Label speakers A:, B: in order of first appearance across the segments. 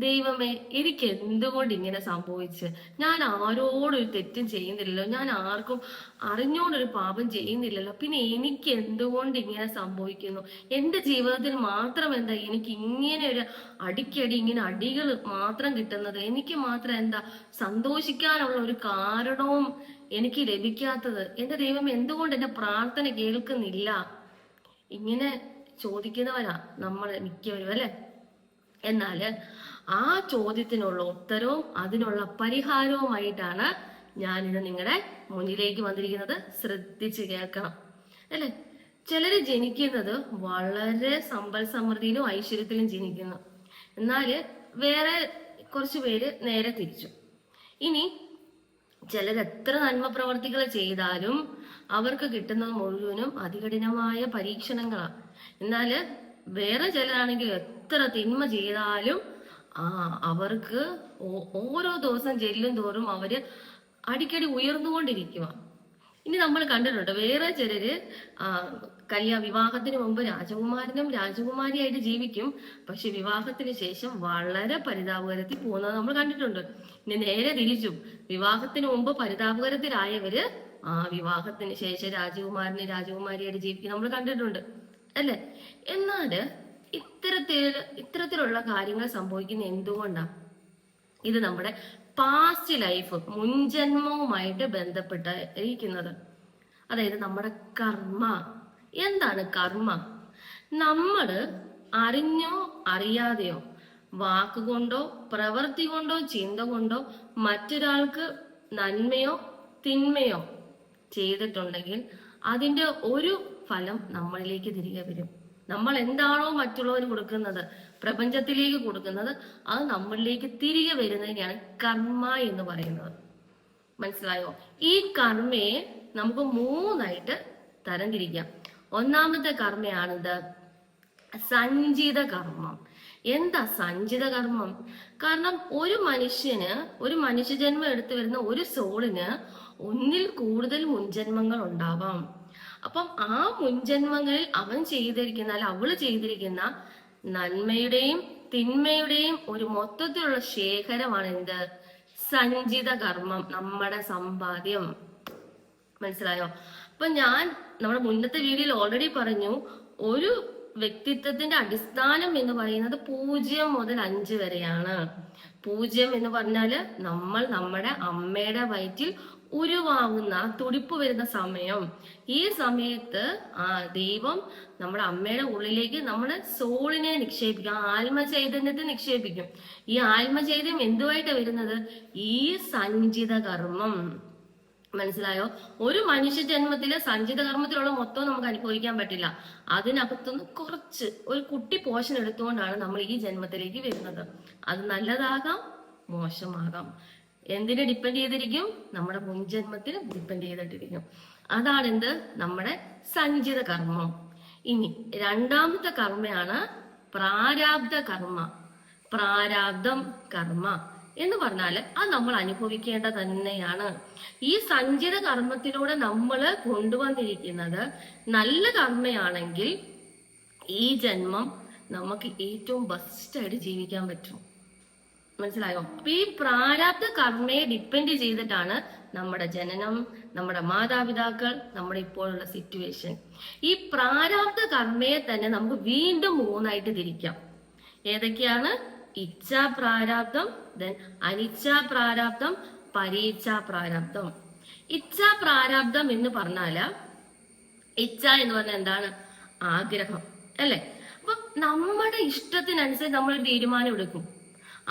A: ദൈവമേ, എനിക്ക് എന്തുകൊണ്ട് ഇങ്ങനെ സംഭവിച്ച്? ഞാൻ ആരോടൊരു തെറ്റും ചെയ്യുന്നില്ലല്ലോ, ഞാൻ ആർക്കും അറിഞ്ഞോണ്ടൊരു പാപം ചെയ്യുന്നില്ലല്ലോ, പിന്നെ എനിക്ക് എന്തുകൊണ്ട് ഇങ്ങനെ സംഭവിക്കുന്നു? എന്റെ ജീവിതത്തിൽ മാത്രം എന്താ എനിക്ക് ഇങ്ങനെ ഒരു അടിക്കടി ഇങ്ങനെ അടികൾ മാത്രം കിട്ടുന്നത്? എനിക്ക് മാത്രം എന്താ സന്തോഷിക്കാനുള്ള ഒരു കാരണവും എനിക്ക് ലഭിക്കാത്തത്? എന്റെ ദൈവം എന്തുകൊണ്ട് എന്റെ പ്രാർത്ഥന കേൾക്കുന്നില്ല? ഇങ്ങനെ ചോദിക്കുന്നവരാ നമ്മൾ മിക്കവരും, അല്ലെ? എന്നാല് ആ ചോദ്യത്തിനുള്ള ഉത്തരവും അതിനുള്ള പരിഹാരവുമായിട്ടാണ് ഞാനിത് നിങ്ങളുടെ മുന്നിലേക്ക് വന്നിരിക്കുന്നത്. ശ്രദ്ധിച്ച് കേൾക്കണം, അല്ലെ? ചിലര് ജനിക്കുന്നത് വളരെ സമ്പൽ സമൃദ്ധിയിലും ഐശ്വര്യത്തിലും ജനിക്കുന്നു. എന്നാല് വേറെ കുറച്ചു പേര് നേരെ തിരിച്ചു. ഇനി ചിലർ എത്ര നന്മ പ്രവർത്തികൾ ചെയ്താലും അവർക്ക് കിട്ടുന്നത് മുഴുവനും അതികഠിനമായ പരീക്ഷണങ്ങളാണ്. എന്നാല് വേറെ ചിലരാണെങ്കിൽ എത്ര തിന്മ ചെയ്താലും അവർക്ക് ഓരോ ദിവസം ചെല്ലും തോറും അവര് അടിക്കടി ഉയർന്നുകൊണ്ടിരിക്കുക. ഇനി നമ്മൾ കണ്ടിട്ടുണ്ട് വേറെ ചിലര് വിവാഹത്തിന് മുമ്പ് രാജകുമാരനും രാജകുമാരിയായിട്ട് ജീവിക്കും, പക്ഷെ വിവാഹത്തിന് ശേഷം വളരെ പരിതാപകരത്തിൽ പോകുന്നത് നമ്മൾ കണ്ടിട്ടുണ്ട്. ഇനി നേരെ തിരിച്ചും, വിവാഹത്തിന് മുമ്പ് പരിതാപകരത്തിലായവര് വിവാഹത്തിന് ശേഷം രാജകുമാരിയായിട്ട് ജീവിക്കും നമ്മൾ കണ്ടിട്ടുണ്ട്, അല്ലെ? എന്നാല് ഇത്തരത്തിലുള്ള കാര്യങ്ങൾ സംഭവിക്കുന്ന എന്തുകൊണ്ടാണ്? ഇത് നമ്മുടെ പാസ്റ്റ് ലൈഫ്, മുൻജന്മവുമായിട്ട് ബന്ധപ്പെട്ടിരിക്കുന്നത്. അതായത് നമ്മുടെ കർമ്മ. എന്താണ് കർമ്മ? നമ്മള് അറിഞ്ഞോ അറിയാതെയോ, വാക്കുകൊണ്ടോ പ്രവൃത്തി കൊണ്ടോ ചിന്ത കൊണ്ടോ മറ്റൊരാൾക്ക് നന്മയോ തിന്മയോ ചെയ്തിട്ടുണ്ടെങ്കിൽ അതിന്റെ ഒരു ഫലം നമ്മളിലേക്ക് തിരികെ വരും. നമ്മൾ എന്താണോ മറ്റുള്ളവന് കൊടുക്കുന്നത്, പ്രപഞ്ചത്തിലേക്ക് കൊടുക്കുന്നത്, അത് നമ്മളിലേക്ക് തിരികെ വരുന്നതിനെയാണ് കർമ്മ എന്ന് പറയുന്നത്. മനസ്സിലായോ? ഈ കർമ്മയെ നമുക്ക് മൂന്നായിട്ട് തരംതിരിക്കാം. ഒന്നാമത്തെ കർമ്മയാണിത് സഞ്ചിത കർമ്മം. എന്താ സഞ്ചിത കർമ്മം? കാരണം ഒരു മനുഷ്യജന്മം എടുത്തു വരുന്ന ഒരു സോളിന് ഒന്നിൽ കൂടുതൽ മുൻജന്മങ്ങൾ ഉണ്ടാവാം. അപ്പം ആ മുൻജന്മങ്ങളിൽ അവൻ ചെയ്തിരിക്കുന്ന അവള് ചെയ്തിരിക്കുന്ന നന്മയുടെയും തിന്മയുടെയും ഒരു മൊത്തത്തിലുള്ള ശേഖരമാണ് എന്ത്? സഞ്ചിത കർമ്മം, നമ്മുടെ സമ്പാദ്യം. മനസ്സിലായോ? അപ്പൊ നമ്മുടെ മുന്നത്തെ വീഡിയോയിൽ ഓൾറെഡി പറഞ്ഞു, ഒരു വ്യക്തിത്വത്തിന്റെ അടിസ്ഥാനം എന്ന് പറയുന്നത് 0 മുതൽ 5 വരെയാണ്. 0 എന്ന് പറഞ്ഞാല് നമ്മൾ നമ്മുടെ അമ്മയുടെ വയറ്റിൽ ഉരുവാകുന്ന, തുടിപ്പ് വരുന്ന സമയം. ഈ സമയത്ത് ദൈവം നമ്മുടെ അമ്മയുടെ ഉള്ളിലേക്ക് നമ്മുടെ സോളിനെ നിക്ഷേപിക്കും, ആത്മചൈതന്യത്തെ നിക്ഷേപിക്കും. ഈ ആത്മചൈതന്യം എന്തുമായിട്ട് വരുന്നത്? ഈ സഞ്ചിത കർമ്മം. മനസ്സിലായോ? ഒരു മനുഷ്യ ജന്മത്തില് സഞ്ചിത കർമ്മത്തിലുള്ള മൊത്തം നമുക്ക് അനുഭവിക്കാൻ പറ്റില്ല. അതിനകത്തുനിന്ന് കുറച്ച് ഒരു കുട്ടി പോഷൻ എടുത്തുകൊണ്ടാണ് നമ്മൾ ഈ ജന്മത്തിലേക്ക് വരുന്നത്. അത് നല്ലതാകാം, മോശമാകാം. എന്തിനെ ഡിപ്പെൻഡ് ചെയ്തിരിക്കും? നമ്മുടെ മുൻജന്മത്തിൽ ഡിപ്പെൻഡ് ചെയ്തിട്ടിരിക്കും. അതാണ് എന്ത്? നമ്മുടെ സഞ്ചിത കർമ്മം. ഇനി രണ്ടാമത്തെ കർമ്മയാണ് പ്രാരാബ്ധ കർമ്മ. പ്രാരാബ്ധം കർമ്മ എന്ന് പറഞ്ഞാല് അത് നമ്മൾ അനുഭവിക്കേണ്ട തന്നെയാണ്. ഈ സഞ്ചിത കർമ്മത്തിലൂടെ നമ്മൾ കൊണ്ടുവന്നിരിക്കുന്നത് നല്ല കർമ്മയാണെങ്കിൽ ഈ ജന്മം നമുക്ക് ഏറ്റവും ബെസ്റ്റായിട്ട് ജീവിക്കാൻ പറ്റും. മനസ്സിലായോ? അപ്പൊ ഈ പ്രാരാബ്ധ കർമ്മയെ ഡിപ്പെൻഡ് ചെയ്തിട്ടാണ് നമ്മുടെ ജനനം, നമ്മുടെ മാതാപിതാക്കൾ, നമ്മുടെ ഇപ്പോഴുള്ള സിറ്റുവേഷൻ. ഈ പ്രാരാബ്ധ കർമ്മയെ തന്നെ നമുക്ക് വീണ്ടും 3ആയിട്ട് തിരിക്കാം. ഏതൊക്കെയാണ്? ഇച്ഛാ പ്രാരാബ്ധം, അനിച്ഛാ പ്രാരാബ്ധം, പരീച്ഛാ പ്രാരാബ്ധം. ഇച്ഛാ പ്രാരാബ്ധം എന്ന് പറഞ്ഞാല്, ഇച്ഛ എന്ന് പറഞ്ഞാൽ എന്താണ്? ആഗ്രഹം, അല്ലെ? അപ്പൊ നമ്മുടെ ഇഷ്ടത്തിനനുസരിച്ച് നമ്മളൊരു തീരുമാനം എടുക്കും.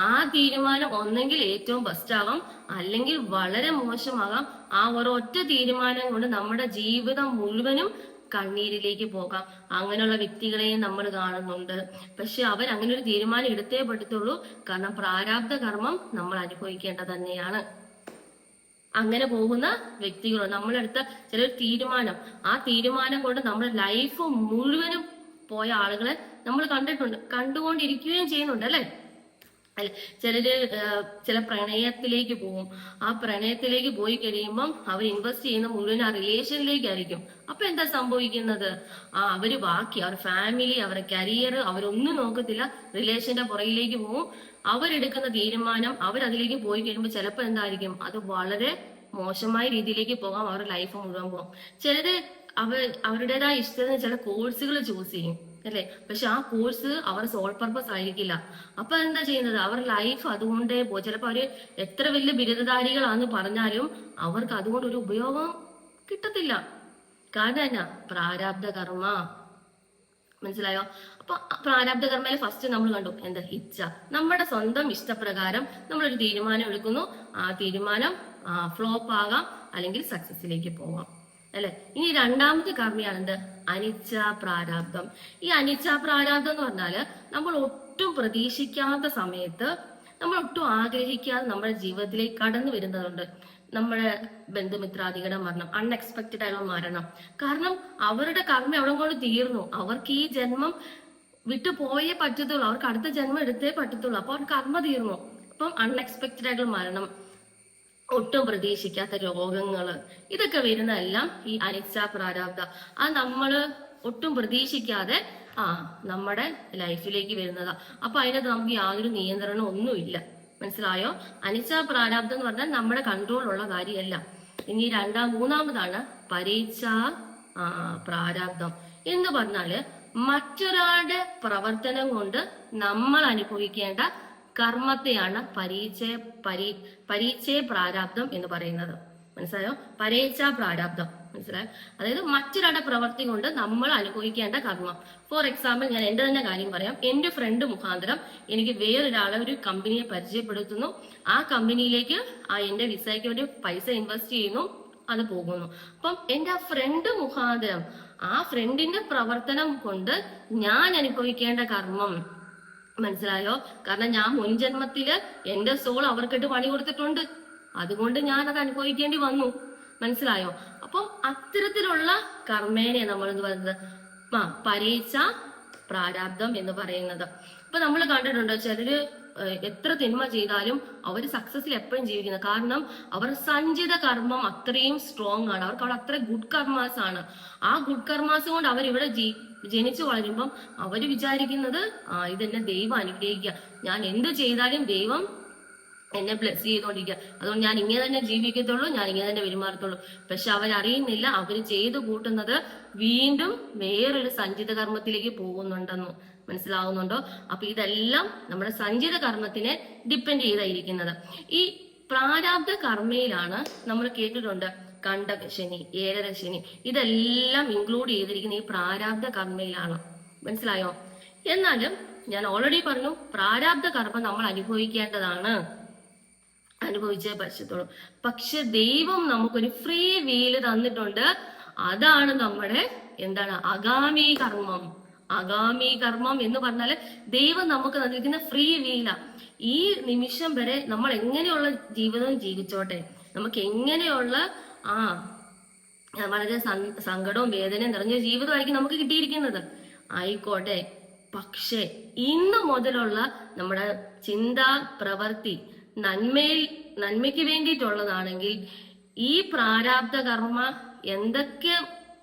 A: ആ തീരുമാനം ഒന്നെങ്കിൽ ഏറ്റവും ബെസ്റ്റ് ആവാം, അല്ലെങ്കിൽ വളരെ മോശമാകാം. ആ ഒരൊറ്റ തീരുമാനം കൊണ്ട് നമ്മുടെ ജീവിതം മുഴുവനും കണ്ണീരിലേക്ക് പോകാം. അങ്ങനെയുള്ള വ്യക്തികളെയും നമ്മൾ കാണുന്നുണ്ട്. പക്ഷെ അവർ അങ്ങനെ ഒരു തീരുമാനം എടുത്തേ പറ്റത്തുള്ളൂ. കാരണം പ്രാരാബ്ധ കർമ്മം നമ്മൾ അനുഭവിക്കേണ്ടത് തന്നെയാണ്. അങ്ങനെ പോകുന്ന വ്യക്തികളുണ്ട്. നമ്മളെടുത്ത ചില തീരുമാനം, ആ തീരുമാനം കൊണ്ട് നമ്മുടെ ലൈഫ് മുഴുവനും പോയ ആളുകളെ നമ്മൾ കണ്ടിട്ടുണ്ട്, കണ്ടുകൊണ്ടിരിക്കുകയും ചെയ്യുന്നുണ്ട്, അല്ലെ? അല്ല, ചില പ്രണയത്തിലേക്ക് പോവും. ആ പ്രണയത്തിലേക്ക് പോയി കഴിയുമ്പം അവർ ഇൻവെസ്റ്റ് ചെയ്യുന്ന മുഴുവൻ ആ റിലേഷനിലേക്കായിരിക്കും. അപ്പൊ എന്താ സംഭവിക്കുന്നത്? അവര് ബാക്കി അവർ ഫാമിലി, അവരുടെ കരിയർ അവരൊന്നും നോക്കത്തില്ല, റിലേഷന്റെ പുറകിലേക്ക് പോവും. അവരെടുക്കുന്ന തീരുമാനം അവരതിലേക്ക് പോയി കഴിയുമ്പോൾ ചിലപ്പോൾ എന്തായിരിക്കും, അത് വളരെ മോശമായ രീതിയിലേക്ക് പോകാം. അവരുടെ ലൈഫ് മുഴുവൻ പോകും. ചിലര് അവരുടേതായ ഇഷ്ടത്തിന് ചില കോഴ്സുകൾ ചൂസ് ചെയ്യും, അല്ലെ? പക്ഷെ ആ കോഴ്സ് അവർ സോൾ പർപ്പസ് ആയിരിക്കില്ല. അപ്പൊ എന്താ ചെയ്യുന്നത്? അവർ ലൈഫ് അതുകൊണ്ടേ പോകും. ചിലപ്പോ അവര് എത്ര വലിയ ബിരുദധാരികളാന്ന് പറഞ്ഞാലും അവർക്ക് അതുകൊണ്ട് ഒരു ഉപയോഗം കിട്ടത്തില്ല. കാരണം എന്നാ? പ്രാരാബ്ധ കർമ്മ. മനസ്സിലായോ? അപ്പൊ പ്രാരാബ്ധ കർമ്മയിൽ ഫസ്റ്റ് നമ്മൾ കണ്ടു എന്താ? ഇച്ഛ. നമ്മുടെ സ്വന്തം ഇഷ്ടപ്രകാരം നമ്മളൊരു തീരുമാനം എടുക്കുന്നു. ആ തീരുമാനം ഫ്ലോപ്പ് ആകാം, അല്ലെങ്കിൽ സക്സസിലേക്ക് പോവാം, അല്ലെ? ഇനി രണ്ടാമത്തെ കർമ്മയാണ് എന്ത്? അനിച്ഛ പ്രാരാബ്ധം. ഈ അനിച്ഛ പ്രാരാബ്ധം എന്ന് പറഞ്ഞാല് നമ്മൾ ഒട്ടും പ്രതീക്ഷിക്കാത്ത സമയത്ത്, നമ്മൾ ഒട്ടും ആഗ്രഹിക്കാതെ നമ്മുടെ ജീവിതത്തിലേക്ക് കടന്നു വരുന്നതുണ്ട്. നമ്മുടെ ബന്ധുമിത്രാദികളുടെ മരണം, അൺഎക്സ്പെക്റ്റഡ് ആയിട്ടുള്ള മരണം. കാരണം അവരുടെ കർമ്മം എവിടെ കൊണ്ട് തീർന്നു. അവർക്ക് ഈ ജന്മം വിട്ടു പോയേ പറ്റത്തുള്ളൂ, അവർക്ക് അടുത്ത ജന്മം എടുത്തേ പറ്റത്തുള്ളൂ. അപ്പൊ അവർക്ക് കർമ്മ തീർന്നു. അപ്പം അൺഎക്സ്പെക്റ്റഡ് ആയിട്ടുള്ള മരണം, ഒട്ടും പ്രതീക്ഷിക്കാത്ത രോഗങ്ങള്, ഇതൊക്കെ വരുന്നതെല്ലാം ഈ അനിച്ഛ പ്രാരാബ്ധ. അത് നമ്മള് ഒട്ടും പ്രതീക്ഷിക്കാതെ നമ്മുടെ ലൈഫിലേക്ക് വരുന്നതാ. അപ്പൊ അതിനകത്ത് നമുക്ക് യാതൊരു നിയന്ത്രണം ഒന്നുമില്ല. മനസ്സിലായോ? അനിച്ഛ പ്രാരാബ്ധം എന്ന് പറഞ്ഞാൽ നമ്മുടെ കൺട്രോളുള്ള കാര്യമല്ല. ഇനി മൂന്നാമതാണ് പരീച്ഛ പ്രാരാബ്ധം എന്ന് പറഞ്ഞാല് മറ്റൊരാളുടെ പ്രവർത്തനം കൊണ്ട് നമ്മൾ അനുഭവിക്കേണ്ട കർമ്മത്തെയാണ് പരീച്ഛ പ്രാരാബ്ധം എന്ന് പറയുന്നത്. മനസ്സിലായോ? പരീച്ഛ പ്രാരാബ്ധം മനസ്സിലായോ? അതായത് മറ്റൊരാളുടെ പ്രവൃത്തി കൊണ്ട് നമ്മൾ അനുഭവിക്കേണ്ട കർമ്മം. ഫോർ എക്സാമ്പിൾ, ഞാൻ എന്റെ തന്നെ കാര്യം പറയാം. എന്റെ ഫ്രണ്ട് മുഖാന്തരം എനിക്ക് വേറൊരാളെ ഒരു കമ്പനിയെ പരിചയപ്പെടുത്തുന്നു. ആ കമ്പനിയിലേക്ക് എന്റെ വിസയ്ക്ക് വേണ്ടി പൈസ ഇൻവെസ്റ്റ് ചെയ്യുന്നു, അത് പോകുന്നു. അപ്പം എന്റെ ആ ഫ്രണ്ട് മുഖാന്തരം, ആ ഫ്രണ്ടിന്റെ പ്രവർത്തനം കൊണ്ട് ഞാൻ അനുഭവിക്കേണ്ട കർമ്മം, മനസ്സിലായോ? കാരണം ഞാൻ മുൻജന്മത്തില് എന്റെ സോൾ അവർക്കിട്ട് പണി കൊടുത്തിട്ടുണ്ട്, അതുകൊണ്ട് ഞാൻ അത് അനുഭവിക്കേണ്ടി വന്നു. മനസ്സിലായോ? അപ്പം അത്തരത്തിലുള്ള കർമ്മേനെ നമ്മൾ എന്ത് പറയുന്നത്? പരീച്ഛ പ്രാരാബ്ധം എന്ന് പറയുന്നത്. ഇപ്പൊ നമ്മൾ കണ്ടിട്ടുണ്ടോ, ചിലര് എത്ര തിന്മ ചെയ്താലും അവർ സക്സസിൽ എപ്പോഴും ജീവിക്കുന്നത്. കാരണം അവർ സഞ്ചിത കർമ്മം അത്രയും സ്ട്രോങ് ആണ്, അവർക്ക് അവിടെ അത്ര ഗുഡ് കർമാസ് ആണ്. ആ ഗുഡ് കർമാസ് കൊണ്ട് അവരിവിടെ ജനിച്ചു വളരുമ്പം അവര് വിചാരിക്കുന്നത് ഇതെന്നെ ദൈവം അനുഗ്രഹിക്കുക, ഞാൻ എന്ത് ചെയ്താലും ദൈവം എന്നെ ബ്ലെസ് ചെയ്തോണ്ടിരിക്കുക, അതുകൊണ്ട് ഞാൻ ഇങ്ങനെ തന്നെ ജീവിക്കത്തുള്ളൂ, ഞാൻ ഇങ്ങനെ തന്നെ പെരുമാറത്തുള്ളൂ. പക്ഷെ അവരറിയുന്നില്ല, അവര് ചെയ്തു കൂട്ടുന്നത് വീണ്ടും വേറൊരു സഞ്ചിത കർമ്മത്തിലേക്ക് പോകുന്നുണ്ടെന്ന്. മനസ്സിലാവുന്നുണ്ടോ? അപ്പൊ ഇതെല്ലാം നമ്മുടെ സഞ്ചിത കർമ്മത്തിനെ ഡിപ്പെൻഡ് ചെയ്തായിരിക്കുന്നത്. ഈ പ്രാരാബ്ധ കർമ്മയിലാണ് നമ്മൾ കേട്ടിട്ടുണ്ട് കണ്ടകശനി, ഏഴരശനി, ഇതെല്ലാം ഇൻക്ലൂഡ് ചെയ്തിരിക്കുന്ന ഈ പ്രാരാബ്ധ കർമ്മയിലാണ്. മനസ്സിലായോ? എന്നാലും ഞാൻ ഓൾറെഡി പറഞ്ഞു, പ്രാരാബ്ധ കർമ്മം നമ്മൾ അനുഭവിക്കേണ്ടതാണ്, അനുഭവിച്ചേ പറ്റത്തുള്ളൂ. പക്ഷെ ദൈവം നമുക്കൊരു ഫ്രീ വീല് തന്നിട്ടുണ്ട്. അതാണ് നമ്മുടെ എന്താണ്? അഗാമി കർമ്മം. അഗാമി കർമ്മം എന്ന് പറഞ്ഞാല് ദൈവം നമുക്ക് തന്നിരിക്കുന്ന ഫ്രീ വീല. ഈ നിമിഷം വരെ നമ്മൾ എങ്ങനെയുള്ള ജീവിതവും ജീവിച്ചോട്ടെ, നമുക്ക് എങ്ങനെയുള്ള വളരെ സങ്കടവും വേദനയും നിറഞ്ഞ ജീവിതമായിരിക്കും നമുക്ക് കിട്ടിയിരിക്കുന്നത്, ആയിക്കോട്ടെ. പക്ഷെ ഇന്ന് മുതലുള്ള നമ്മുടെ ചിന്ത, പ്രവൃത്തി നന്മയ്ക്ക് വേണ്ടിയിട്ടുള്ളതാണെങ്കിൽ ഈ പ്രാരാബ്ധ കർമ്മ എന്തൊക്കെ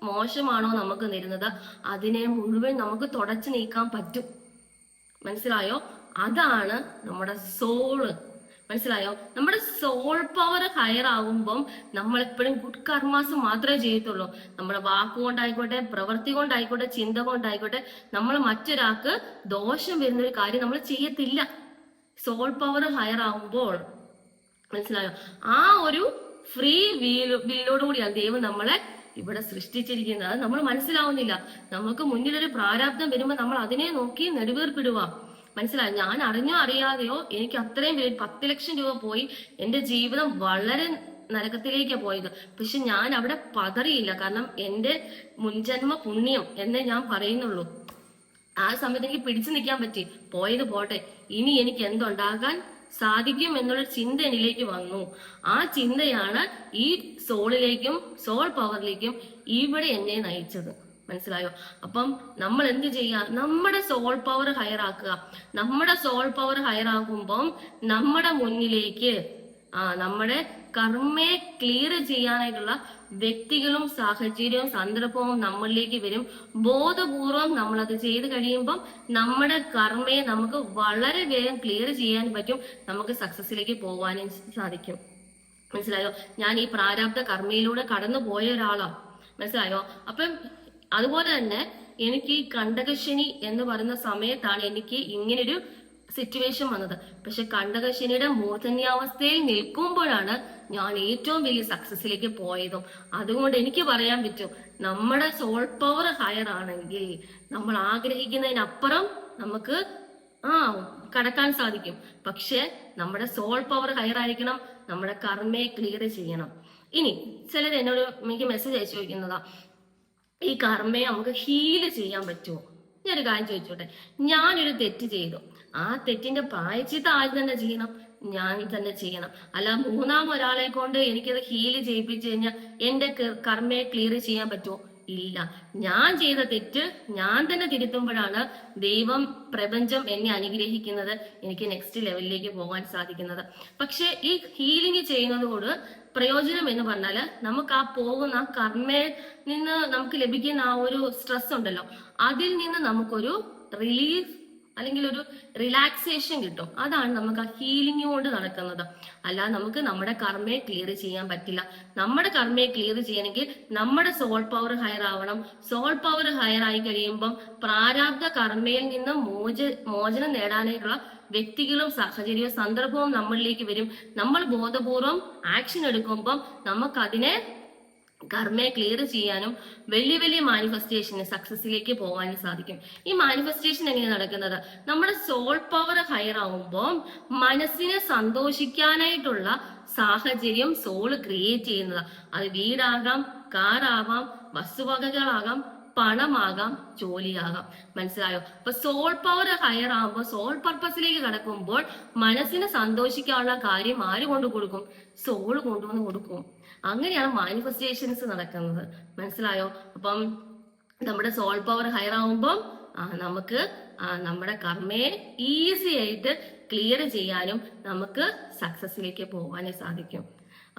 A: മോശമാണോ നമുക്ക് തരുന്നത്, അതിനെ മുഴുവൻ നമുക്ക് തുടച്ചു നീക്കാൻ പറ്റും. മനസ്സിലായോ? അതാണ് നമ്മുടെ സോള്. മനസ്സിലായോ? നമ്മുടെ സോൾ പവർ ഹയർ ആകുമ്പം നമ്മൾ എപ്പോഴും ഗുഡ് കർമാസ് മാത്രമേ ചെയ്യത്തുള്ളൂ. നമ്മുടെ വാക്കുകൊണ്ടായിക്കോട്ടെ, പ്രവൃത്തി കൊണ്ടായിക്കോട്ടെ, ചിന്ത കൊണ്ടായിക്കോട്ടെ, നമ്മൾ മറ്റൊരാൾക്ക് ദോഷം വരുന്നൊരു കാര്യം നമ്മൾ ചെയ്യത്തില്ല. സോൾ പവർ ഹയർ ആകുമ്പോൾ, മനസ്സിലായോ? ആ ഒരു ഫ്രീ വില്ലോടുകൂടിയാണ് ദൈവം നമ്മളെ ഇവിടെ സൃഷ്ടിച്ചിരിക്കുന്നത്. അത് നമ്മൾ മനസ്സിലാവുന്നില്ല. നമുക്ക് മുന്നിലൊരു പ്രാരാബ്ധം വരുമ്പോൾ നമ്മൾ അതിനെ നോക്കി നെടുവേർപ്പിടുക. മനസ്സിലായോ? ഞാൻ അറിഞ്ഞോ അറിയാതെയോ എനിക്ക് അത്രയും 10 ലക്ഷം രൂപ പോയി, എന്റെ ജീവിതം വളരെ നരകത്തിലേക്കാണ് പോയത്. പക്ഷെ ഞാൻ അവിടെ പതറിയില്ല, കാരണം എന്റെ മുൻജന്മ പുണ്യം എന്നേ ഞാൻ പറയുന്നുള്ളൂ. ആ സമയത്ത് എനിക്ക് പിടിച്ചു നിൽക്കാൻ പറ്റി. പോയത് പോട്ടെ, ഇനി എനിക്ക് എന്തുണ്ടാകാൻ സാധിക്കും എന്നുള്ള ചിന്ത എന്നിലേക്ക് വന്നു. ആ ചിന്തയാണ് ഈ സോളിലേക്കും സോൾ പവറിലേക്കും ഇവിടെ എന്നെ നയിച്ചത്. മനസ്സിലായോ? അപ്പം നമ്മൾ എന്ത് ചെയ്യുക? നമ്മുടെ സോൾ പവർ ഹയർ ആക്കുക. നമ്മുടെ സോൾ പവർ ഹയർ ആകുമ്പം നമ്മുടെ മുന്നിലേക്ക് നമ്മുടെ കർമ്മയെ ക്ലിയർ ചെയ്യാനായിട്ടുള്ള വ്യക്തികളും സാഹചര്യവും സന്ദർഭവും നമ്മളിലേക്ക് വരും. ബോധപൂർവം നമ്മൾ അത് ചെയ്ത് കഴിയുമ്പം നമ്മുടെ കർമ്മയെ നമുക്ക് വളരെ വേഗം ക്ലിയർ ചെയ്യാൻ പറ്റും. നമുക്ക് സക്സസിലേക്ക് പോകാനും സാധിക്കും. മനസ്സിലായോ? ഞാൻ ഈ പ്രാരാബ്ധ കർമ്മയിലൂടെ കടന്നു പോയ ഒരാളാണ്. മനസ്സിലായോ? അപ്പം അതുപോലെ തന്നെ എനിക്ക് ഈ കണ്ടകശനി എന്ന് പറയുന്ന സമയത്താണ് എനിക്ക് ഇങ്ങനൊരു സിറ്റുവേഷൻ വന്നത്. പക്ഷെ കണ്ടകശനിയുടെ മൂർധന്യാവസ്ഥയിൽ നിൽക്കുമ്പോഴാണ് ഞാൻ ഏറ്റവും വലിയ സക്സസിലേക്ക് പോയതും. അതുകൊണ്ട് എനിക്ക് പറയാൻ പറ്റും, നമ്മുടെ സോൾ പവർ ഹയർ ആണെങ്കിൽ നമ്മൾ ആഗ്രഹിക്കുന്നതിനപ്പുറം നമുക്ക് കടക്കാൻ സാധിക്കും. പക്ഷെ നമ്മുടെ സോൾ പവർ ഹയർ ആയിരിക്കണം. നമ്മുടെ കർമ്മയെ ക്ലിയർ ചെയ്യണം. ഇനി ചിലർ എന്നോട് എനിക്ക് മെസ്സേജ് അയച്ചു ചോദിക്കുന്നതാ, ഈ കർമ്മയെ നമുക്ക് ഹീല് ചെയ്യാൻ പറ്റുമോ? ഞാനൊരു കാര്യം ചോദിച്ചോട്ടെ. ഞാനൊരു തെറ്റ് ചെയ്തു, ആ തെറ്റിന്റെ പ്രായശ്ചിത്തം ആര് തന്നെ ചെയ്യണം? ഞാൻ തന്നെ ചെയ്യണം. അല്ല ഒരാളെ കൊണ്ട് എനിക്കത് ഹീല് ചെയ്യിപ്പിച്ചു കഴിഞ്ഞാൽ എന്റെ കർമ്മയെ ക്ലിയർ ചെയ്യാൻ പറ്റുമോ? ഇല്ല. ഞാൻ ചെയ്ത തെറ്റ് ഞാൻ തന്നെ തിരുത്തുമ്പോഴാണ് ദൈവം, പ്രപഞ്ചം എന്നെ അനുഗ്രഹിക്കുന്നത്, എനിക്ക് നെക്സ്റ്റ് ലെവലിലേക്ക് പോകാൻ സാധിക്കുന്നത്. പക്ഷെ ഈ ഹീലിംഗ് ചെയ്യുന്നതോട് പ്രയോജനം എന്ന് പറഞ്ഞാല് നമുക്ക് ആ പോകുന്ന കർമ്മയിൽ നിന്ന് നമുക്ക് ലഭിക്കുന്ന ആ ഒരു സ്ട്രെസ് ഉണ്ടല്ലോ, അതിൽ നിന്ന് നമുക്കൊരു റിലീഫ് അല്ലെങ്കിൽ ഒരു റിലാക്സേഷൻ കിട്ടും. അതാണ് നമുക്ക് ആ ഹീലിംഗ് കൊണ്ട് നടക്കുന്നത്. അല്ലാതെ നമുക്ക് നമ്മുടെ കർമ്മയെ ക്ലിയർ ചെയ്യാൻ പറ്റില്ല. നമ്മുടെ കർമ്മയെ ക്ലിയർ ചെയ്യണമെങ്കിൽ നമ്മുടെ സോൾ പവർ ഹയർ ആവണം. സോൾ പവർ ഹയർ ആയി കഴിയുമ്പം പ്രാരാബ്ധ കർമ്മയിൽ നിന്ന് മോചനം നേടാനായിട്ടുള്ള വ്യക്തികളും സാഹചര്യവും സന്ദർഭവും നമ്മളിലേക്ക് വരും. നമ്മൾ ബോധപൂർവം ആക്ഷൻ എടുക്കുമ്പം നമുക്കതിനെ കർമ്മയെ ക്ലിയർ ചെയ്യാനും വലിയ വലിയ മാനിഫെസ്റ്റേഷന് സക്സസിലേക്ക് പോകാനും സാധിക്കും. ഈ മാനിഫെസ്റ്റേഷൻ എങ്ങനെയാണ് നടക്കുന്നത്? നമ്മുടെ സോൾ പവർ ഹയർ ആവുമ്പോൾ മനസ്സിനെ സന്തോഷിക്കാനായിട്ടുള്ള സാഹചര്യം സോള് ക്രിയേറ്റ് ചെയ്യുന്നത്. അത് വീടാകാം, കാറാവാം, വസ്തുവകകളാകാം, പണമാകാം, ജോലിയാകാം. മനസ്സിലായോ? അപ്പൊ സോൾ പവർ ഹയർ ആകുമ്പോൾ സോൾ പർപ്പസിലേക്ക് കടക്കുമ്പോൾ മനസ്സിനെ സന്തോഷിക്കാനുള്ള കാര്യം ആര് കൊണ്ട് കൊടുക്കും? സോള് കൊണ്ടുവന്ന് കൊടുക്കും. അങ്ങനെയാണ് മാനിഫെസ്റ്റേഷൻസ് നടക്കുന്നത്. മനസ്സിലായോ? അപ്പം നമ്മുടെ സോൾ പവർ ഹയർ ആവുമ്പോൾ നമുക്ക് നമ്മുടെ കർമ്മയെ ഈസി ആയിട്ട് ക്ലിയർ ചെയ്യാനും നമുക്ക് സക്സസിലേക്ക് പോകാനും സാധിക്കും.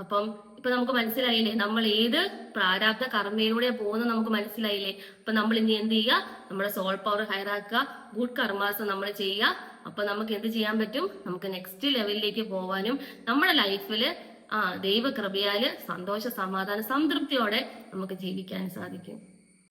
A: അപ്പം ഇപ്പൊ നമുക്ക് മനസ്സിലായില്ലേ, നമ്മൾ ഏത് പ്രാരാബ്ധ കർമ്മയിലൂടെ പോകുന്നത് നമുക്ക് മനസ്സിലായില്ലേ? അപ്പൊ നമ്മൾ ഇനി എന്ത് ചെയ്യുക? നമ്മുടെ സോൾ പവർ ഹയർ ആക്കുക, ഗുഡ് കർമാസ് നമ്മൾ ചെയ്യുക. അപ്പൊ നമുക്ക് എന്ത് ചെയ്യാൻ പറ്റും? നമുക്ക് നെക്സ്റ്റ് ലെവലിലേക്ക് പോവാനും നമ്മുടെ ലൈഫില് ദൈവകൃപയാല് സന്തോഷ, സമാധാന, സംതൃപ്തിയോടെ നമുക്ക് ജീവിക്കാൻ സാധിക്കും.